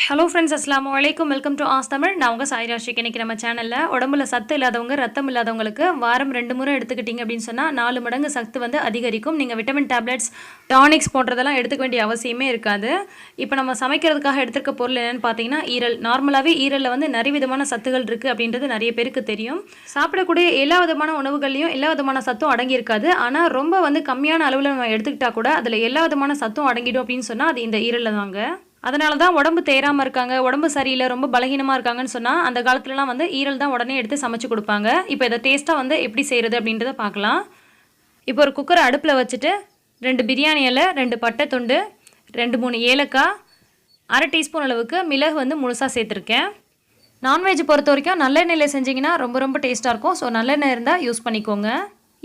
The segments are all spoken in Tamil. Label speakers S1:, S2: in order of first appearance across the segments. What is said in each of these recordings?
S1: ஹலோ ஃப்ரெண்ட்ஸ், அஸ்ஸலாமு அலைக்கும். Welcome to as Tamil. நான் உங்கள் சாய் ராஷிக். இன்றைக்கி நம்ம சேனலில் உடம்புல சத்து இல்லாதவங்க, ரத்தம் இல்லாதவங்களுக்கு வாரம் 2 முறை எடுத்துக்கிட்டிங்க அப்படின்னு சொன்னால் 4 மடங்கு சத்து வந்து அதிகரிக்கும். நீங்கள் விட்டமின் டேப்லெட்ஸ், டானிக்ஸ் போன்றதெல்லாம் எடுத்துக்க வேண்டிய அவசியமே இருக்காது. இப்போ நம்ம சமைக்கிறதுக்காக எடுத்துக்க பொருள் என்னென்னு பார்த்தீங்கன்னா ஈரல். நார்மலாகவே ஈரலில் வந்து நிறைய விதமான சத்துகள் இருக்குது அப்படின்றது நிறைய பேருக்கு தெரியும். சாப்பிடக்கூடிய எல்லா விதமான உணவுகள்லையும் எல்லா விதமான சத்தும் அடங்கியிருக்காது. ஆனால் ரொம்ப வந்து கம்மியான அளவில் நம்ம எடுத்துக்கிட்டால் கூட அதில் எல்லா விதமான சத்தும் அடங்கிடும் அப்படின்னு சொன்னால் அது இந்த ஈரலில் தாங்க. அதனால தான் உடம்பு தேராமல் இருக்காங்க, உடம்பு சரியில்லை, ரொம்ப பலகீனமாக இருக்காங்கன்னு சொன்னால் அந்த காலத்துலலாம் வந்து ஈரல் தான் உடனே எடுத்து சமைச்சு கொடுப்பாங்க. இப்போ இதை டேஸ்ட்டாக வந்து எப்படி செய்கிறது அப்படின்றத பார்க்கலாம். இப்போ ஒரு குக்கரை அடுப்பில் வச்சுட்டு 2 பிரியாணி இலை, 2 பட்டை துண்டு, 2-3 ஏலக்காய், 1/2 டீஸ்பூன் அளவுக்கு மிளகு வந்து முழுசாக சேர்த்துருக்கேன். நான்வெஜ் பொறுத்த வரைக்கும் நல்லெண்ணெயில் செஞ்சிங்கன்னா ரொம்ப ரொம்ப டேஸ்ட்டாக இருக்கும். ஸோ நல்லெண்ணெய் இருந்தால் யூஸ் பண்ணிக்கோங்க.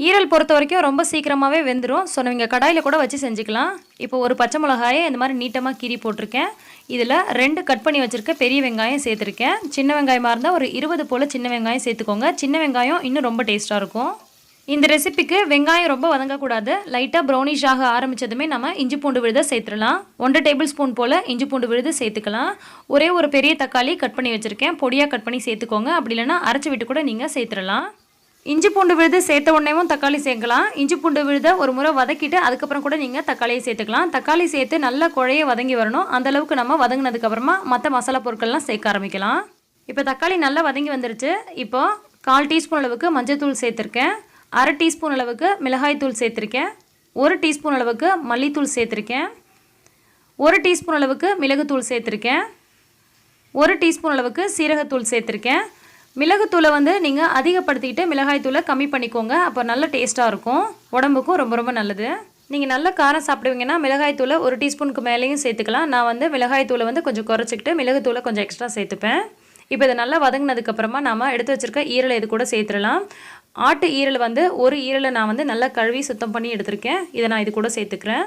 S1: ஈரல் பொறுத்த வரைக்கும் ரொம்ப சீக்கிரமாகவே வெந்துடும். ஸோ நீங்கள் கடாயில் கூட வச்சு செஞ்சுக்கலாம். இப்போ ஒரு பச்சை மிளகாயை இந்த மாதிரி நீட்டமாக கீறி போட்டிருக்கேன். இதில் 2 கட் பண்ணி வச்சுருக்க பெரிய வெங்காயம் சேர்த்துருக்கேன். சின்ன வெங்காயமாக இருந்தால் ஒரு 20 போல் சின்ன வெங்காயம் சேர்த்துக்கோங்க. சின்ன வெங்காயம் இன்னும் ரொம்ப டேஸ்ட்டாக இருக்கும். இந்த ரெசிபிக்கு வெங்காயம் ரொம்ப வதங்கக்கூடாது. லைட்டாக ப்ரௌனிஷ் ஆக ஆரம்பித்ததுமே நம்ம இஞ்சி பூண்டு விழுதை சேர்த்துடலாம். 1 டேபிள் ஸ்பூன் போல் இஞ்சி பூண்டு விழுது சேர்த்துக்கலாம். ஒரே ஒரு பெரிய தக்காளி கட் பண்ணி வச்சுருக்கேன். பொடியாக கட் பண்ணி சேர்த்துக்கோங்க. அப்படி இல்லைன்னா அரைச்சி விட்டு கூட நீங்கள் சேர்த்துடலாம். இஞ்சி பூண்டு விழுது சேர்த்த உடனேவும் தக்காளி சேர்க்கலாம். இஞ்சி பூண்டு விழுதை ஒரு முறை வதக்கிட்டு அதுக்கப்புறம் கூட நீங்கள் தக்காளியை சேர்த்துக்கலாம். தக்காளி சேர்த்து நல்லா குழைய வதங்கி வரணும். அந்தளவுக்கு நம்ம வதங்கினதுக்கப்புறமா மற்ற மசாலா பொருட்கள்லாம் சேர்க்க ஆரம்பிக்கலாம். இப்போ தக்காளி நல்லா வதங்கி வந்துருச்சு. இப்போது 1/4 டீஸ்பூன் அளவுக்கு மஞ்சள் தூள் சேர்த்துருக்கேன். 1/2 டீஸ்பூன் அளவுக்கு மிளகாய் தூள் சேர்த்துருக்கேன். 1 டீஸ்பூன் அளவுக்கு மல்லித்தூள் சேர்த்துருக்கேன். 1 டீஸ்பூன் அளவுக்கு மிளகுத்தூள் சேர்த்துருக்கேன். 1 டீஸ்பூன் அளவுக்கு சீரகத்தூள் சேர்த்துருக்கேன். மிளகுத்தூளை வந்து நீங்கள் அதிகப்படுத்திக்கிட்டு மிளகாய் தூளை கம்மி பண்ணிக்கோங்க. அப்போ நல்ல டேஸ்ட்டாக இருக்கும், உடம்புக்கும் ரொம்ப ரொம்ப நல்லது. நீங்கள் நல்ல காரம் சாப்பிடுவீங்கன்னா மிளகாய் தூளை 1 டீஸ்பூனுக்கு மேலேயும் சேர்த்துக்கலாம். நான் வந்து மிளகாய் தூளை வந்து கொஞ்சம் குறைச்சிக்கிட்டு மிளகுத்தூளை கொஞ்சம் எக்ஸ்ட்ரா சேர்த்துப்பேன். இப்போ இதை நல்லா வதங்கினதுக்கப்புறமா நம்ம எடுத்து வச்சுருக்க ஈரலை இது கூட சேர்த்துடலாம். ஆட்டு ஈரல் வந்து ஒரு ஈரலை நான் வந்து நல்லா கழுவி சுத்தம் பண்ணி எடுத்திருக்கேன். இதை நான் இது கூட சேர்த்துக்கிறேன்.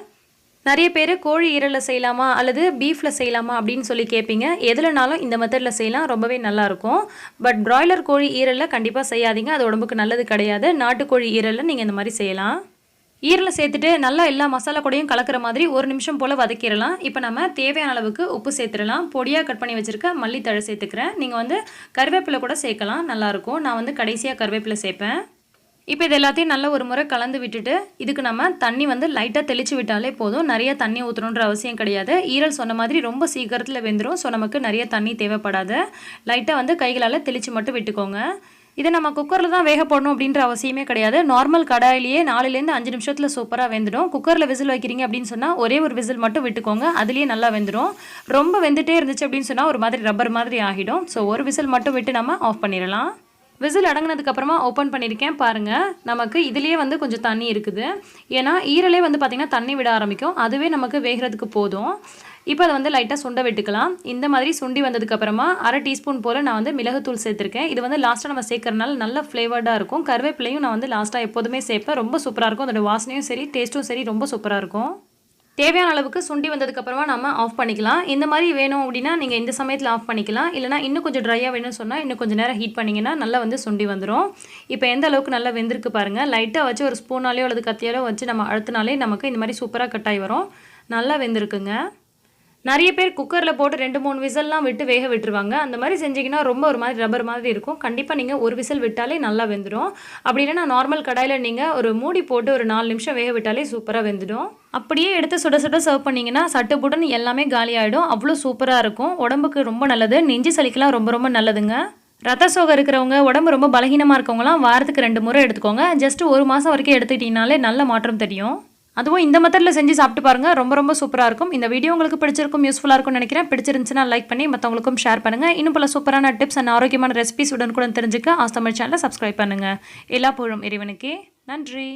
S1: நிறைய பேர் கோழி ஈரலில் செய்யலாமா அல்லது பீஃபில் செய்யலாமா அப்படின்னு சொல்லி கேட்பீங்க. எதுலனாலும் இந்த மெத்தடில் செய்யலாம், ரொம்பவே நல்லாயிருக்கும். பட் பிராய்லர் கோழி ஈரலில் கண்டிப்பாக செய்யாதீங்க, அது உடம்புக்கு நல்லது கிடையாது. நாட்டுக்கோழி ஈரலில் நீங்கள் இந்த மாதிரி செய்யலாம். ஈரலை சேர்த்துட்டு நல்லா எல்லா மசாலா கூடயும் கலக்கிற மாதிரி 1 நிமிஷம் போல் வதக்கிடலாம். இப்போ நம்ம தேவையான அளவுக்கு உப்பு சேர்த்துடலாம். பொடியாக கட் பண்ணி வச்சுருக்க மல்லித்தழை சேர்த்துக்கிறேன். நீங்கள் வந்து கருவேப்பிலை கூட சேர்க்கலாம், நல்லாயிருக்கும். நான் வந்து கடைசியாக கருவேப்பிலை சேர்ப்பேன். இப்போ இது எல்லாத்தையும் நல்லா ஒரு முறை கலந்து விட்டுட்டு இதுக்கு நம்ம தண்ணி வந்து லைட்டாக தெளித்து விட்டாலே போதும். நிறைய தண்ணி ஊற்றணுன்ற அவசியம் கிடையாது. ஈரல் சொன்ன மாதிரி ரொம்ப சீக்கிரத்தில் வெந்துடும். ஸோ நமக்கு நிறைய தண்ணி தேவைப்படாது. லைட்டாக வந்து கைகளால் தெளித்து மட்டும் விட்டுக்கோங்க. இதை நம்ம குக்கரில் தான் வேக போடணும் அப்படின்ற அவசியமே கிடையாது. நார்மல் கடாயிலேயே 4லேருந்து 5 நிமிஷத்தில் சூப்பராக வெந்துடும். குக்கரில் விசில் வைக்கிறீங்க அப்படின்னு சொன்னால் ஒரே ஒரு விசில் மட்டும் விட்டுக்கோங்க, அதுலேயே நல்லா வெந்துடும். ரொம்ப வெந்துட்டே இருந்துச்சு அப்படின்னு சொன்னால் ஒரு மாதிரி ரப்பர் மாதிரி ஆகிடும். ஸோ ஒரு விசில் மட்டும் விட்டு நம்ம ஆஃப் பண்ணிடலாம். விசில் அடங்கினதுக்கப்புறமா ஓப்பன் பண்ணியிருக்கேன். பாருங்கள், நமக்கு இதுலேயே வந்து கொஞ்சம் தண்ணி இருக்குது. ஏன்னா ஈரலே வந்து பார்த்திங்கன்னா தண்ணி விட ஆரம்பிக்கும். அதுவே நமக்கு வேகிறதுக்கு போதும். இப்போ அதை வந்து லைட்டாக சுண்ட விட்டுக்கலாம். இந்த மாதிரி சுண்டி வந்ததுக்கப்புறமா 1/2 டீஸ்பூன் போல் நான் வந்து மிளகுத்தூள் சேர்த்துருக்கேன். இது வந்து லாஸ்ட்டாக நம்ம சேர்க்கறனால நல்ல ஃப்ளேவர்டாக இருக்கும். கருவேப்பிலையும் நான் வந்து லாஸ்ட்டாக எப்போதுமே சேர்ப்பேன். ரொம்ப சூப்பராக இருக்கும். அதோட வாசனையும் சரி, டேஸ்ட்டும் சரி, ரொம்ப சூப்பராக இருக்கும். தேவையான அளவுக்கு சுண்டி வந்ததுக்கப்புறமா நம்ம ஆஃப் பண்ணிக்கலாம். இந்த மாதிரி வேணும் அப்படின்னா நீங்கள் இந்த சமயத்தில் ஆஃப் பண்ணிக்கலாம். இல்லைனா இன்னும் கொஞ்சம் ட்ரையாக வேணும்னு சொன்னால் இன்னும் கொஞ்சம் நேரம் ஹீட் பண்ணிங்கன்னா நல்லா வந்து சுண்டி வந்துடும். இப்போ எந்த அளவுக்கு நல்லா வெந்திருக்கு பாருங்கள். லைட்டாக வச்சு ஒரு ஸ்பூனாலேயோ அல்லது கத்தியாலோ வச்சு நம்ம அழுத்தினாலே நமக்கு இந்த மாதிரி சூப்பராக கட்டாகி வரும். நல்லா வெந்திருக்குங்க. நிறைய பேர் குக்கரில் போட்டு 2-3 விசில்லாம் விட்டு வேக விட்டுருவாங்க. அந்த மாதிரி செஞ்சிங்கன்னா ரொம்ப ஒரு மாதிரி ரப்பர் மாதிரி இருக்கும். கண்டிப்பாக நீங்கள் ஒரு விசில் விட்டாலே நல்லா வெந்துடும். அப்படி இல்லைனா நார்மல் கடாயில் நீங்கள் ஒரு மூடி போட்டு ஒரு 4 நிமிஷம் வேக விட்டாலே சூப்பராக வெந்துடும். அப்படியே எடுத்து சுட சுட சர்வ் பண்ணிங்கன்னா சட்டுப்புட்டுன்னு எல்லாமே காலியாகிடும். அவ்வளோ சூப்பராக இருக்கும். உடம்புக்கு ரொம்ப நல்லது. நெஞ்சு சளிக்கெல்லாம் ரொம்ப ரொம்ப நல்லதுங்க. ரத்த சோகை இருக்கிறவங்க, உடம்பு ரொம்ப பலகீனமாக இருக்கவங்களாம் வாரத்துக்கு 2 முறை எடுத்துக்கோங்க. ஜஸ்ட் 1 மாதம் வரைக்கும் எடுத்துக்கிட்டிங்கனாலே நல்ல மாற்றம் தெரியும். அதுவும் இந்த மெத்தடில் செஞ்சு சாப்பிட்டு பாருங்கள், ரொம்ப ரொம்ப சூப்பராக இருக்கும். இந்த வீடியோ உங்களுக்கு பிடிச்சிருக்கும், யூஸ்ஃபுல்லாக இருக்கும்னு நினைக்கிறேன். பிடிச்சிருந்துச்சுன்னா லைக் பண்ணி மற்றவங்களுக்கும் ஷேர் பண்ணுங்கள். இன்னும் பல சூப்பரான டிப்ஸ் அண்ட் ஆரோக்கியமான ரெசிபிஸ் உடனுக்குடன் தெரிஞ்சுக்க ஆஸ் தமிழ் சேனலை சப்ஸ்கிரைப் பண்ணுங்கள். எல்லா புகழும் இறைவனுக்கே. நன்றி.